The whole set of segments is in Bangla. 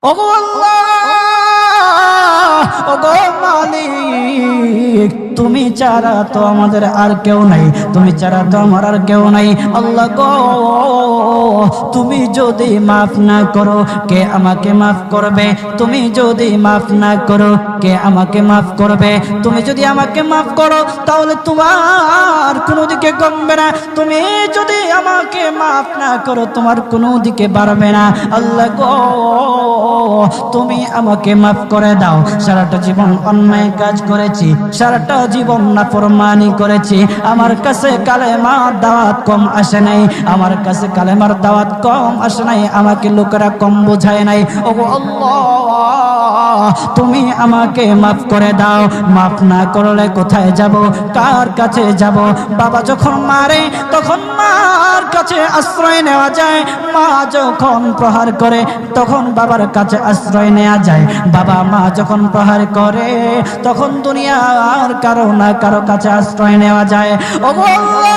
ওগো আল্লাহ, ওগো মালিক, তুমি ছাড়া তো আমাদের আর কেউ নাই, তুমি ছাড়া তো আমার আর কেউ নাই। আল্লাহ গো, তুমি যদি মাফ না করো কে আমাকে মাফ করবে? তুমি যদি মাফ না করো কে আমাকে মাফ করবে? তুমি যদি আমাকে মাফ করো তাহলে তোমার কোনো দিকে কমবে না, তুমি যদি আমাকে মাফ না করো তোমার কোনো দিকে বাড়বে না। আল্লাহ গো, তুমি আমাকে মাফ করে দাও। সারাটা জীবন অন্যায় কাজ করেছি, সারাটা জীবন নাফরমানি করেছি, আমার কাছে কালেমার দাওয়াত কম আসে নাই, আমার কাছে কালেমার দাওয়াত কম আসে নাই, আমাকে লোকেরা কম বোঝায় নাই। ওগো আল্লাহ, তুমি আমাকে মাফ করে দাও। মাফ না করলে কোথায় যাব, কার কাছে যাব? বাবা যখন মারে তখন মার কাছে আশ্রয় নেওয়া যায়, মা যখন প্রহার করে তখন বাবার কাছে আশ্রয় নেওয়া যায়, বাবা মা যখন প্রহার করে তখন দুনিয়ার কারো না কারো কাছে আশ্রয় নেওয়া যায়। ওগো আল্লাহ,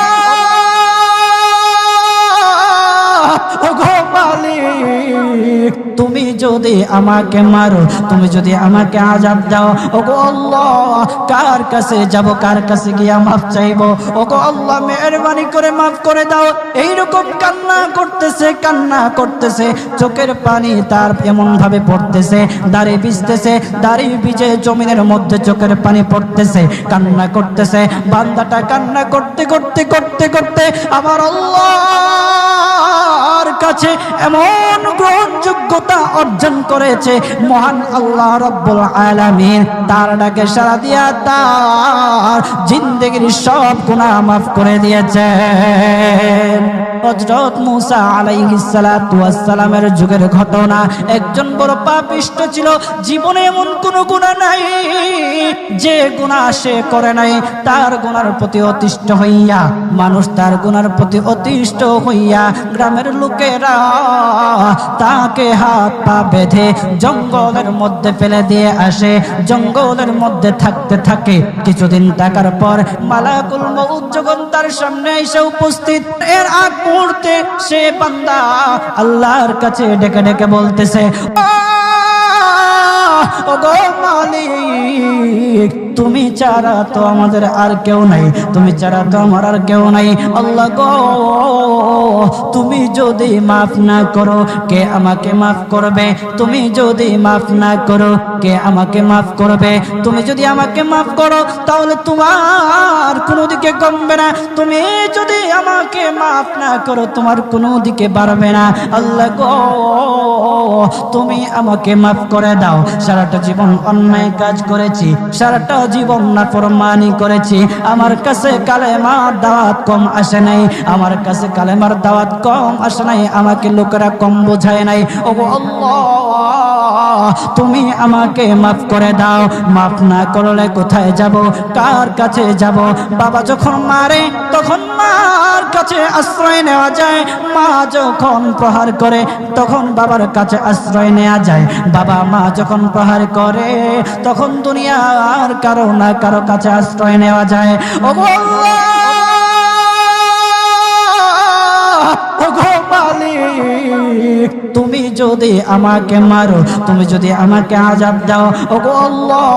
ওগো মালিক, তুমি যদি আমাকে মারো, তুমি যদি আমাকে আযাব দাও, ওগো আল্লাহ, কার কাছে যাব, কার কাছে গিয়া মাফ চাইবো? ওগো আল্লাহ, মেহেরবানি করে মাফ করে দাও। এইরকম কান্না করতেছে, কান্না করতেছে, চোখের পানি তার এমন ভাবে পড়তেছে, দাড়ি ভিজতেছে, দাড়ি ভিজে জমিনের মধ্যে চোখের পানি পড়তেছে, কান্না করতেছে। বান্দাটা কান্না করতে করতে করতে করতে আমার আল্লাহর কাছে এমন গ্রহণযোগ্যতা অর্জন করেছে, মহান আল্লাহ রাব্বুল আলামিন তার ডাকে সাড়া দিয়া তার জিন্দেগির সব গুনাহ মাফ করে দিয়েছেন। হযরত মূসা আলাইহিস সালাতু ওয়াস সালামের যুগের ঘটনা। একজন বড় পাপিষ্ট ছিল, জীবনে এমন কোন গুনাহ নাই যে গুনাহ সে করে নাই। তার গুনার প্রতি অতিষ্ঠ হইয়া, মানুষ তার গুনার প্রতি অতিষ্ঠ হইয়া গ্রামের লোকেরা তাকে হাত পা বেঁধে জঙ্গলের মধ্যে ফেলে দিয়ে আসে। জঙ্গলের মধ্যে থাকতে থাকে, কিছুদিন থাকার পর মালাকুল মউত যখন তার সামনে এসে উপস্থিত, এর আগ মুহূর্তে সে বান্দা আল্লাহর কাছে ডেকে ডেকে বলতেছে, ওগো মালিক, তুমি ছাড়া তো আমাদের আর কেউ নাই, তুমি ছাড়া তো আমার আর কেউ নাই। আল্লাহ গো, তুমি যদি মাফ না করো কে আমাকে মাফ করবে? তুমি যদি মাফ না করো কে আমাকে মাফ করবে? তুমি যদি আমাকে মাফ করো তাহলে তোমার কোনো দিকে কমবে না, তুমি যদি আমাকে মাফ না করো তোমার কোনো দিকে বাড়বে না। আল্লাহ গো, তুমি আমাকে মাফ করে দাও। সারাটা জীবন অন্যায় কাজ করেছি, সারাটা জীবন নাফরমানি করেছি, আমার কাছে কালেমার দাওয়াত কম আসে নাই, আমার কাছে কালেমার দাওয়াত কম আসে নাই, আমাকে লোকেরা কম বোঝায় নাই। ওগো আল্লাহ, তুমি আমাকে মাফ করে দাও। মাফ না করলে কোথায় যাব, কার কাছে যাব? বাবা যখন মারে তখন মার কাছে আশ্রয় নেওয়া যায়, মা যখন প্রহার করে তখন বাবার কাছে আশ্রয় নেওয়া যায়, বাবা মা যখন প্রহার করে তখন দুনিয়ার কারো না কারো কাছে আশ্রয় নেওয়া যায়। ওগো আল্লাহ, ওগো মালিক, তুমি যদি আমাকে মারো, তুমি যদি আমাকে আযাব দাও, ওগো আল্লাহ,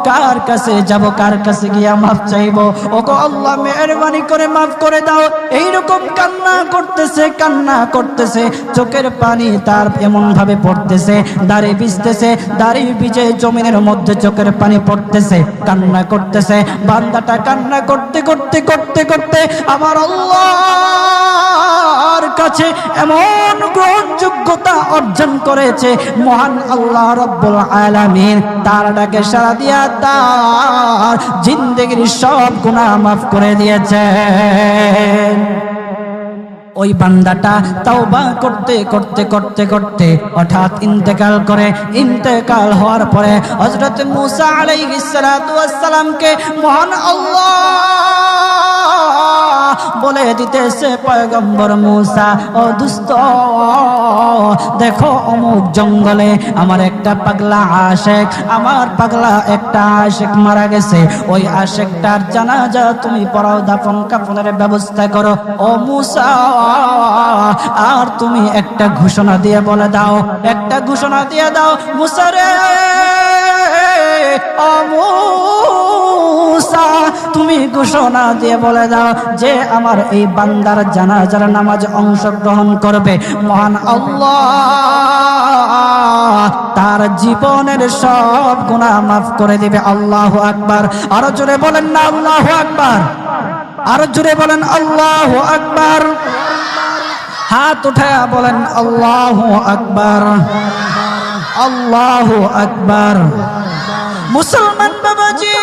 কার কাছে যাব, কার কাছে গিয়া মাফ চাইবো? ওগো আল্লাহ, মেহেরবানি করে মাফ করে দাও। এইরকম কান্না করতেছে, কান্না করতেছে, চোখের পানি তার এমন ভাবে পড়তেছে, দাড়ি ভিজতেছে, দাড়ি ভিজে জমিনের মধ্যে চোখের পানি পড়তেছে, কান্না করতেছে। বান্দাটা কান্না করতে করতে করতে করতে আমার আল্লাহর কাছে এমন গ্রহণযোগ্যতা অর্জন করেছে, মহান আল্লাহ রাব্বুল আলামিন তার ডাকে সাড়া দিয়া তার জিন্দেগির সব গুনাহ মাফ করে দিয়েছেন। ওই বান্দাটা তাওবা করতে করতে করতে করতে হঠাৎ ইন্তেকাল করে। ইন্তেকাল হওয়ার পরে হযরত মূসা আলাইহিস সালাতু ওয়াস সালামকে মহান আল্লাহ বলে দিতেছে পয়গম্বর মূসা, ও দুস্থ, দেখো অমুক জঙ্গলে আমার একটা পাগলা আশেক, আমার পাগলা একটা আশেক মারা গেছে, ওই আশেকটার জানাজা তুমি পড়াও, দাফন কাফনের ব্যবস্থা করো। ও মূসা, আর তুমি একটা ঘোষণা দিয়ে বলে দাও, একটা ঘোষণা দিয়ে দাও মূসা রে, ও মূসা, তুমি ঘোষণা দিয়ে বলে দাও যে আমার এই বান্দার জানাজার নামাজে অংশগ্রহণ করবে, মহান আল্লাহ তার জীবনের সব গুনাহ মাফ করে দিবে। আল্লাহু আকবার। আরো জোরে বলেন না আল্লাহু আকবার, আরো জোরে বলেন আল্লাহু আকবার। হাত উঠায়া বলেন আল্লাহু আকবার, আল্লাহু আকবার। মুসলমান বাবাজি,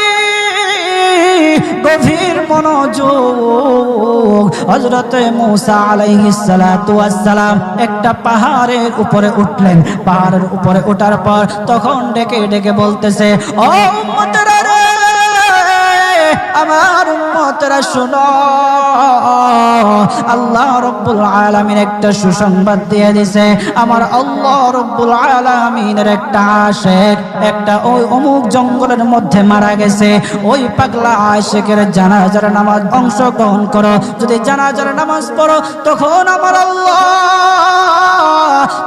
গভীর মনোযোগ। হযরতে মূসা আলাইহিস সালাতু ওয়াস সালাম একটা পাহাড়ের উপরে উঠলেন। পাহাড়ের উপরে ওঠার পর তখন ডেকে ডেকে বলতেছে, ও উম্মতেরা রে, আমার উম্মতেরা শোনো, আল্লাহ রাব্বুল আলামিন একটা সুসংবাদ দিয়ে দিয়েছে। আমার আল্লাহ রাব্বুল আলামিনের একটা আশিক, একটা ওই অমুক জঙ্গলের মধ্যে মারা গেছে, ওই পাগলা আশিকের জানাজার নামাজ অংশগ্রহণ করো। যদি জানাজার নামাজ পড়ো, তখন আমার আল্লাহ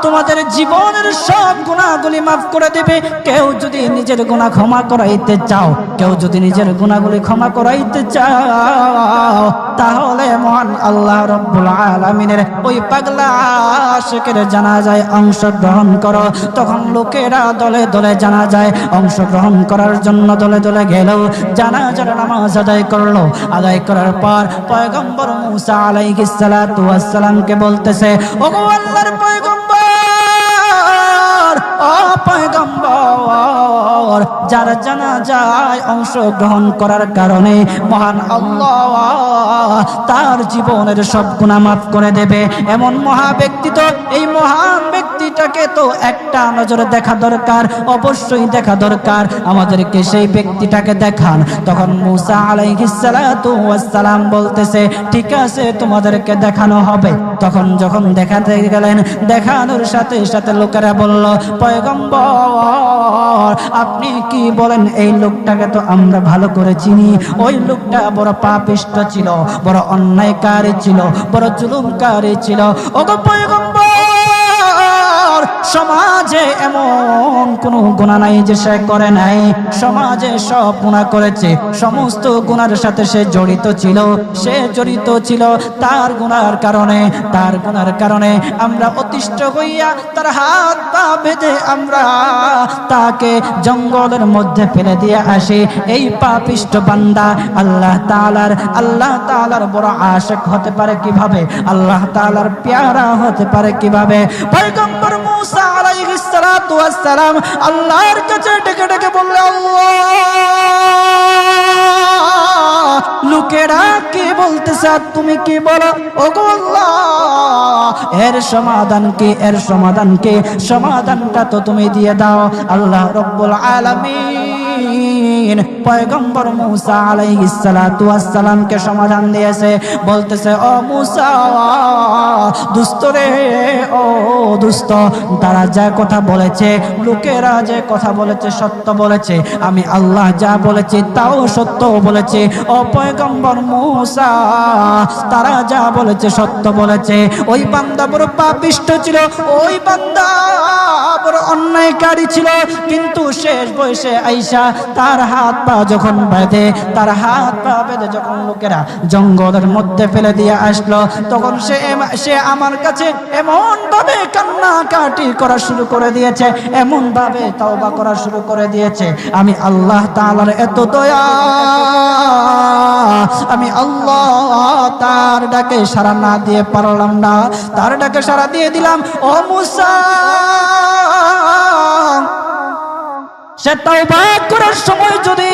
তোমাদের জীবনের সব গুনাহগুলি মাফ করে দেবে। কেউ যদি নিজের গুনাহ ক্ষমা করাইতে চাও, কেউ যদি নিজের গুনাহগুলি ক্ষমা করাইতে চাও, তাহলে মহান আল্লাহ রাব্বুল আলামিনের ওই পাগলা আশিকের জানাজায় অংশগ্রহণ করো। তখন লোকেরা দলে দলে জানাজায় অংশগ্রহণ করার জন্য দলে দলে গেল, জানাজার নামাজ আদায় করলো। আদায় করার পর পয়গম্বর মূসা আলাইহিস সালাতু ওয়াস সালামকে বলতেছে, ওগো আল্লাহর পয়গম্বর, ও পয়গম্বর, যার জানাজায় অংশগ্রহণ করার কারণে মহান আল্লাহ তার জীবনের সব গুনাহ মাফ করে দেবে, এমন মহা ব্যক্তি তো, এই মহান ব্যক্তিটাকে তো একটা নজরে দেখা দরকার, অবশ্যই দেখা দরকার, আমাদেরকে সেই ব্যক্তিটাকে দেখান। তখন মূসা আলাইহিস সালাতু ওয়াস সালাম বলতেছে, ঠিক আছে, তোমাদেরকে দেখানো হবে। তখন যখন দেখাতে গেলেন, দেখানোর সাথে সাথে লোকেরা বলল, পয়গম্বর, আপনি কি বলেন, এই লোকটাকে তো আমরা ভালো করে চিনি, ওই লোকটা বড় পাপিষ্ঠ ছিল, বড় অন্যায়কারী ছিল, বড় জুলুমকারী ছিল। ওগো পয়গম্বর, সমাজে এমন কোন গুনাহ নাই যে সে করে নাই, সমাজে সব গুনাহ করেছে, সমস্ত গুনার সাথে সে জড়িত ছিল, সে জড়িত ছিল। তার গুনার কারণে, তার গুনার কারণে আমরা অতিষ্ঠ হইয়া তার হাত পা বেঁধে আমরা তাকে জঙ্গলের মধ্যে ফেলে দিয়ে আসি। এই পাপিষ্ঠ বান্দা আল্লাহ তাআলার বড় আশিক হতে পারে কিভাবে? আল্লাহ তাআলার পেয়ারা হতে পারে কিভাবে? পয়গম্বর মূসা আলাইহিস সালাতু ওয়াস সালাম আল্লাহর কাছে ডেকে ডেকে বললেন, আল্লাহ, লোকেরা কি বলতেছে আর তুমি কি বলো? ওগো আল্লাহ, এর সমাধান কি? এর সমাধান কি? সমাধানটা তো তুমি দিয়ে দাও। আল্লাহ রাব্বুল আলামিন পয়গম্বর মূসা আলাইহিস সালাতু ওয়াস সালামকে সমাধান দিয়েছে। বলতেছে, ও মূসা, দুষ্ট রে, ও দুষ্ট, তারা যা কথা বলেছে, লোকেরা যে কথা বলেছে সত্য বলেছে, আমি আল্লাহ যা বলেছি তাও সত্য বলেছে। ও পয়গম্বর মূসা, তারা যা বলেছে সত্য বলেছে। ওই বান্দা বড় পাপিষ্ঠ ছিল, ওই বান্দা বড় অন্যায়কারী ছিল, কিন্তু শেষ বয়সে আইসা তার হাত পা যখন বেঁধে, তার হাত পা বেঁধে যখন লোকেরা জঙ্গলের মধ্যে ফেলে দিয়ে আসলো, তখন সে আমার কাছে এমন ভাবে কান্নাকাটি করা শুরু করে দিয়েছে, এমন ভাবে তওবা করা শুরু করে দিয়েছে। আমি আল্লাহ তাআলার এত দয়া, আমি আল্লাহ তার ডাকে সাড়া না দিয়ে পারলাম না, তার ডাকে সাড়া দিয়ে দিলাম। ও মূসা, সে তাওবা করার সময় যদি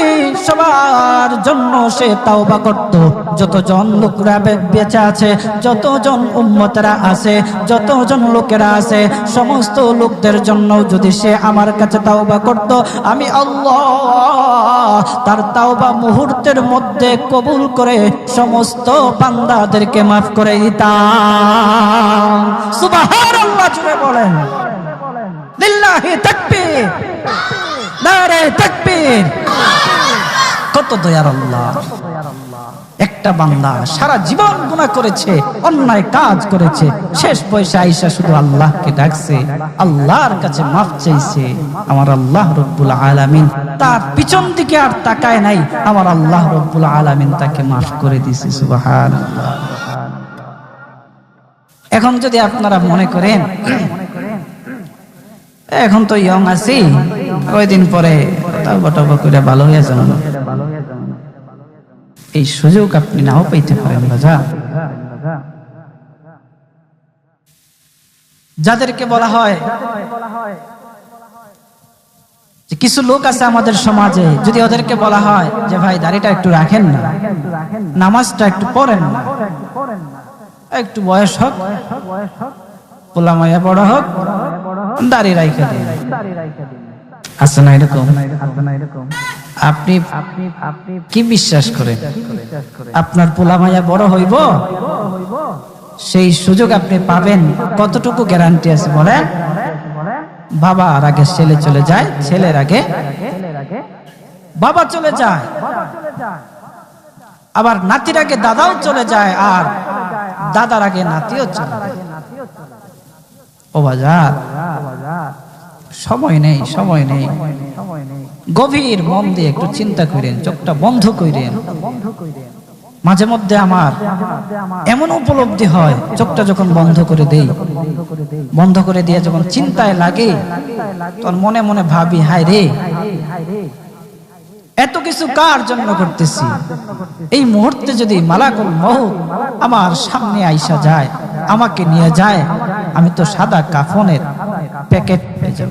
সবার জন্য সে তাওবা করত, যতজন লোকরা বেঁচে আছে, যতজন উম্মতেরা আছে, যতজন লোকেরা আছে, সমস্ত লোকদের জন্য যদি সে আমার কাছে তাওবা করত, আমি আল্লাহ তার তাওবা মুহূর্তের মধ্যে কবুল করে সমস্ত বান্দাদেরকে মাফ করে দিতাম। সুবহানাল্লাহ জুড়ে বলেন, লিল্লাহি তাকবীর, নারে তাকবীর। কত দয়ার আল্লাহ! একটা বান্দা সারা জীবন গুনাহ করেছে, অন্যায় কাজ করেছে, শেষ বয়সে আইসা শুধু আল্লাহকে ডাকছে, আল্লাহর কাছে মাফ চাইছে। আমার আল্লাহ রব্বুল আলামিন তার পিছন দিকে আর তাকায় নাই, আমার আল্লাহ রব্বুল আলামিন তাকে মাফ করে দিয়েছে। সুবহানাল্লাহ। এখন যদি আপনারা মনে করেন এখন তো ইয়ং আছি, কয়দিন পরে তাওবা টাওবা করে ভালো হয়ে যাবেন, এই সুযোগ আপনি নাও পাইতে পারেন। রাজা যাদেরকে বলা হয় যে কিছু লোক আছে আমাদের সমাজে, যদি ওদেরকে বলা হয় যে ভাই দাড়িটা একটু রাখেন না, নামাজটা একটু পড়েন না, একটু বয়স হোক, পোলা মাইয়া বড় হোক, দাড়ি রাইখা দিন, আছে না এরকম? আপনি কি বিশ্বাস করেন আপনার পোলা মাইয়া বড় হইব? সেই সুযোগ আপনি পাবেন? কতটুকু গ্যারান্টি আছে বলেন? বাবার আগে ছেলে চলে যায়, ছেলের আগে বাবা চলে যায়, আবার নাতির আগে দাদাও চলে যায়, আর দাদার আগে নাতিও চলে যায়। ও বাজার, সময় নেই, সময় নেই। গভীর মন দিয়ে একটু চিন্তা করেন, চোখটা বন্ধ করেন। মাঝে মধ্যে আমার এমন উপলব্ধি হয়, চোখটা যখন বন্ধ করে দেই, বন্ধ করে দিয়ে যখন চিন্তায় লাগে, তখন মনে মনে ভাবি, হায় রে, এত কিছু কার জন্য করতেছি? এই মুহূর্তে যদি মালাকুল মউত আমার সামনে আইসা যায়, আমাকে নিয়ে যায়, আমি তো সাদা কাফনের প্যাকেট পেয়ে যাব।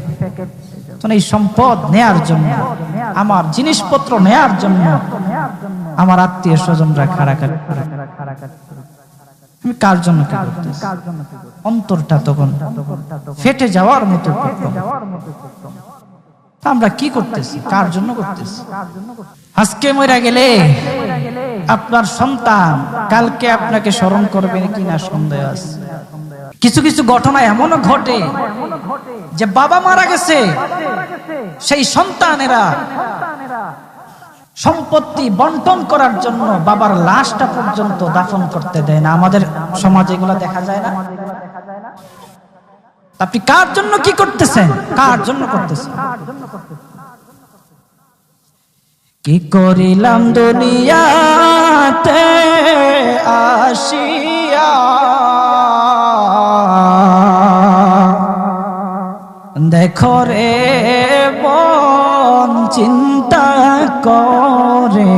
এই সম্পদ নেয়ার জন্য, আমার জিনিসপত্র নেয়ার জন্য আমার আত্মীয় স্বজনরা খাড়াখাড়ি করে, আমি কার জন্য কি করতেছি? অন্তরটা তখন ফেটে যাওয়ার মতো। আমরা কি করতেছি? কার জন্য করতেছি? আজকে মরে গেলে আপনার সন্তান কালকে আপনাকে স্মরণ করবে কিনা সন্দেহ আছে। কিছু কিছু ঘটনা এমনও ঘটে যে বাবা মারা গেছে, সেই সন্তানেরা সম্পত্তি বন্টন করার জন্য বাবার লাশটা পর্যন্ত দাফন করতে দেয় না। আমাদের সমাজে এগুলো দেখা যায় না? আপনি কার জন্য কি করতেছেন? কার জন্য করতেছেন? কি করিলাম দুনিয়াতে আসিয়া, দেখো রে মন চিন্তা করে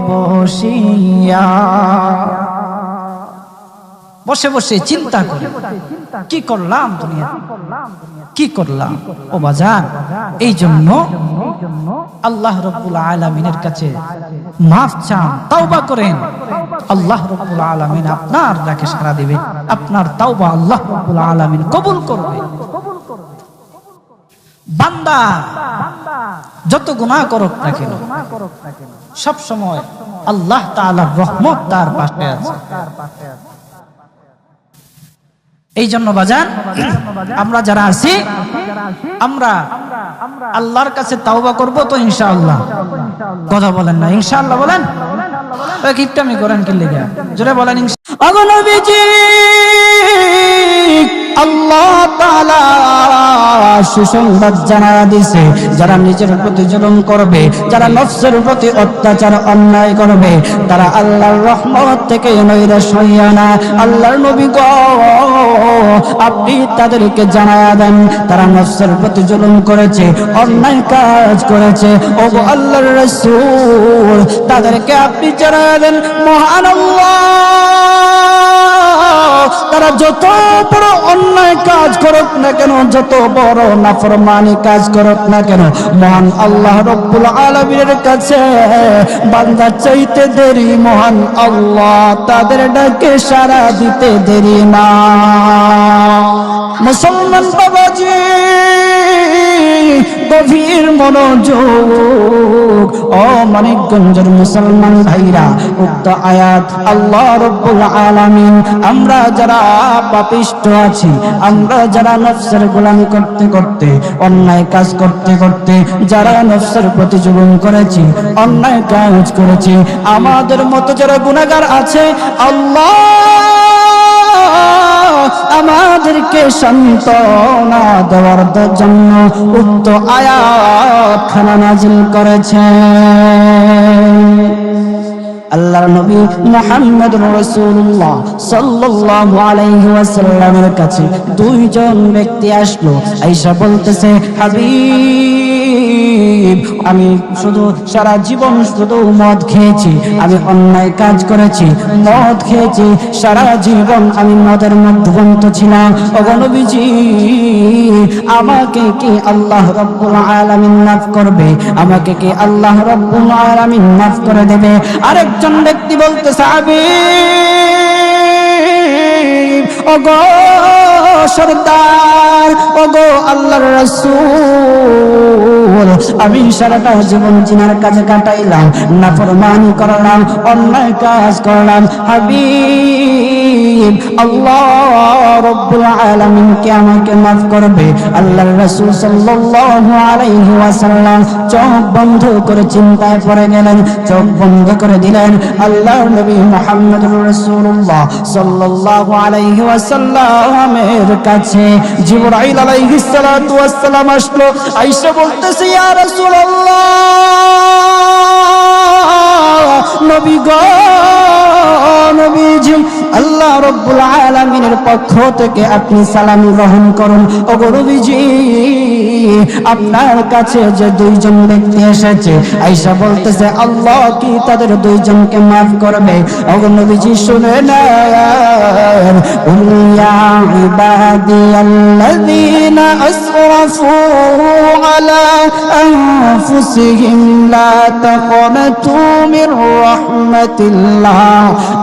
বসিয়া, বসে বসে চিন্তা করে কি করলাম দুনিয়াতে, কি করলাম। ও বাজান, এই জন্য আল্লাহ রাব্বুল আলামিনের কাছে মাফ চান, তাওবা করেন। আল্লাহ রাব্বুল আলামিন আপনার ডাকে সাড়া দিবে, আপনার তাওবা আল্লাহ রাব্বুল আলামিন কবুল করবে। বান্দা যত গুনাহ করুক না কেন, সব সময় আল্লাহ তাআলার রহমত তার পাশে আছে। এই জন্য বাজান, আমরা যারা আছি, আমরা আল্লাহর কাছে তাওবা করব তো ইনশাআল্লাহ। কথা বলেন না ইনশাআল্লাহ? বলেন, কিপটামি করেন কি লেগে? জোরে বলেন ইনশাআল্লাহ। নবীজি আল্লাহ তাআলা সুসংবাদ জানায়া দিয়েছে, যারা নিজের প্রতি জুলুম করবে, যারা নফসের প্রতি অত্যাচার অন্যায় করবে, তারা আল্লাহর রহমত থেকে নৈরাশ হইয়া না। আল্লাহর নবী গো, আপনি তাদেরকে জানায়া দেন, তারা নফসের প্রতি জুলুম করেছে, অন্যায় কাজ করেছে। ও গো আল্লাহর রাসূল, তাদেরকে আপনি জানায়া দেন, মহান আল্লাহ তারা যত বড় অন্যায় কাজ করুক না কেন, যত বড় নাফরমানি কাজ করুক না কেন, মহান আল্লাহ রব্বুল আলামিনের কাছে বান্দা চাইতে দেরি মহান আল্লাহ তাদের ডাকে সাড়া দিতে দেরি না। মুসলমান বাবাজি গভীর মনোযোগ, ও মানিকগঞ্জের মুসলমান ভাইরা, উক্ত আয়াত আল্লাহ রব্বুল আলামিন আমরা যারা পাপিষ্ঠ আছি, আমরা যারা নফসের গোলামি করতে করতে, অন্যায় কাজ করতে করতে যারা নফসের প্রতি জুলুম করেছি, অন্যায় কাজ করেছি, আমাদের মতো যারা গুনাহগার আছে, আল্লাহ আমাদেরকে সান্ত্বনা দেওয়ার জন্য উক্ত আয়াত খানা নাজিল করেছেন। আল্লাহর নবী মুহাম্মদুর রাসূলুল্লাহ সাল্লাল্লাহু আলাইহি ওয়াসাল্লামের কাছে দুইজন ব্যক্তি আসলো, আয়েশা বলতেছে, হাবিব, আমি শুধু সারা জীবন শুধু মদ খেয়েছি, আমি অন্যায় কাজ করেছি, মদ খেয়েছি, সারা জীবন আমি মদের মধ্যবন্ত ছিলাম, ওগো নবীজি আমাকে কি আল্লাহ রাব্বুল আলামিন মাফ করবে? আমাকে কি আল্লাহ রাব্বুল আলামিন মাফ করে দেবে? আরেকজন ব্যক্তি বলতেছে, হাবিব, ওগো সরদার, ওগো আল্লাহর রাসূল, আমি সারাটা জীবন জিনার কাজে কাটাইলাম, নাফরমানি করলাম, অন্যায় কাজ করলাম, হাবিব আল্লাহ রব্বুল আলামিন কি আমাকে মাফ করবে? আল্লাহর রাসূল সাল্লাল্লাহু আলাইহি ওয়াসাল্লাম চোখ বন্ধ করে চিন্তায় পড়ে গেলেন, চোখ বন্ধ করে দিলেন। আল্লাহর নবী মুহাম্মদুর রাসূলুল্লাহ সাল্লাল্লাহু আলাইহি ওয়াসাল্লামের কাছে জিবরাইল আলাইহিস সালাতু ওয়াস সালাম আসলো। আয়েশা বলতেছে, ইয়া রাসূলুল্লাহ, নবী গো, নবীজি, আল্লাহ রব্বুল আলামিনের পক্ষ থেকে আপনি সালাম গ্রহণ করুন। ওগো নবীজি, আপনার কাছে যে দুইজন ব্যক্তি এসেছে, আয়েশা বলতেছে, আল্লাহ কি তাদের দুইজনকে মাফ করবে? ওগো নবীজি শুনে নেন, কুল ইয়া ইবাদিয়াল্লাযীনা আসরাফু আলা আনফুসিহিম লা তাকনাতু মির রাহমাতিল্লাহ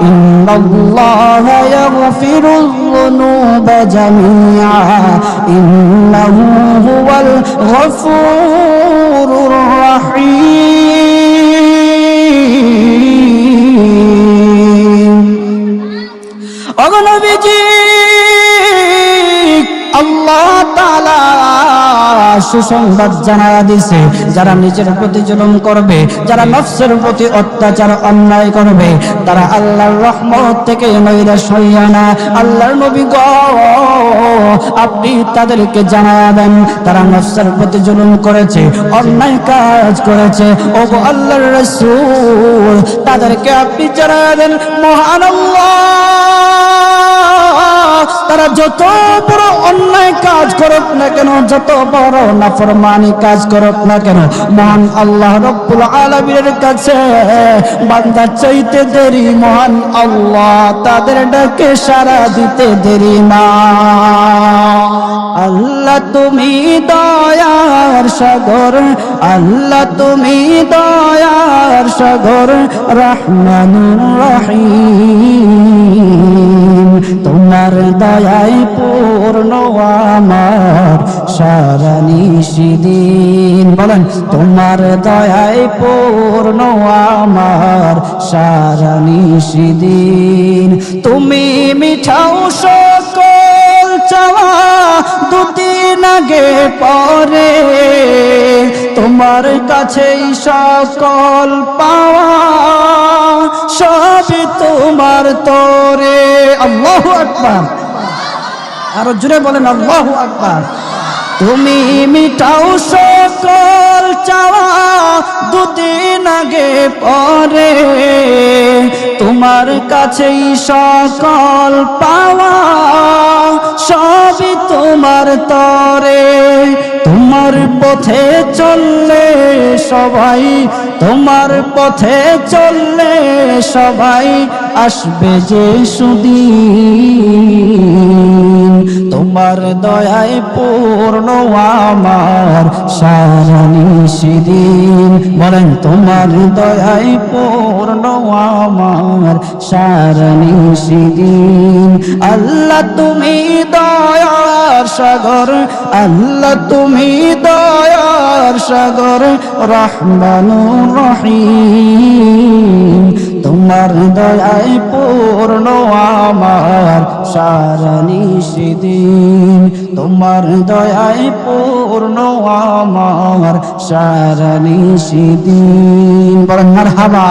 ইন্নাল্লাহা ইয়াগফিরুয যুনুবা জামিআ ইন্নাহু হুয়াল গফুরুর রাহিম। ওগো নবীজি, আল্লাহ তাআলা সুসংবাদ জানায়া দিছে, যারা নিজের প্রতি জুলুম করবে, যারা নফসের প্রতি অত্যাচার অন্যায় করবে, তারা আল্লাহর রহমত থেকে নৈরাশ হইয়া না। আল্লাহর নবী গো, আপনি তাদেরকে জানায়া দেন, তারা নফসের প্রতি জুলুম করেছে, অন্যায় কাজ করেছে, ওগো আল্লাহর রাসূল তাদেরকে আপনি জানায়া দেন, মহান আল্লাহ তারা যত বড় অন্যায় কাজ করুক না কেন, যত বড় নাফরমানি কাজ করুক না কেন, মহান আল্লাহ রব্বুল আলামিনের কাছে বান্দা চাইতে দেরি মহান আল্লাহ তাদের ডাকে সাড়া দিতে দেরি না। আল্লাহ তুমি দয়ার সাগর, আল্লাহ তুমি দয়ার সাগর, রহমানুর রহিম, তোমার দয়ায় পূর্ণ আমার সারা নিশিদিন। বলেন, তোমার দয়ায় পূর্ণ আমার সারা নিশিদিন। তুমি মিঠাও সকল চাওয়া দুদিন আগে পরে, তোমার কাছেই সকল পাওয়া সবই তোমার তরে। আল্লাহু আকবার, আরো জোরে বলেন আল্লাহু আকবার। তুমি মিটাও সকল চাওয়া দুদিন আগে পরে, তোমার কাছেই সকল পাওয়া সবই তো তোমার তরে, তোমার পথে চললে সবাই, তোমার পথে চললে সবাই আসবে যে সুদিন। তোমার দয়ায় পূর্ণ আমার সারা নিশিদিন, বলেন তোমার দয়ায় পূর্ণ আমার সারা নিশিদিন। আল্লাহ তুমি দয়ার সাগর, আল্লাহ তুমি দয়ার সাগর, রহমানুর রহিম। তোমার দয়ায় পূর্ণ আমার সারা নিশিদিন, তোমার দয়ায় পূর্ণ আমার সারা নিশিদিন। বলেন মারহাবা।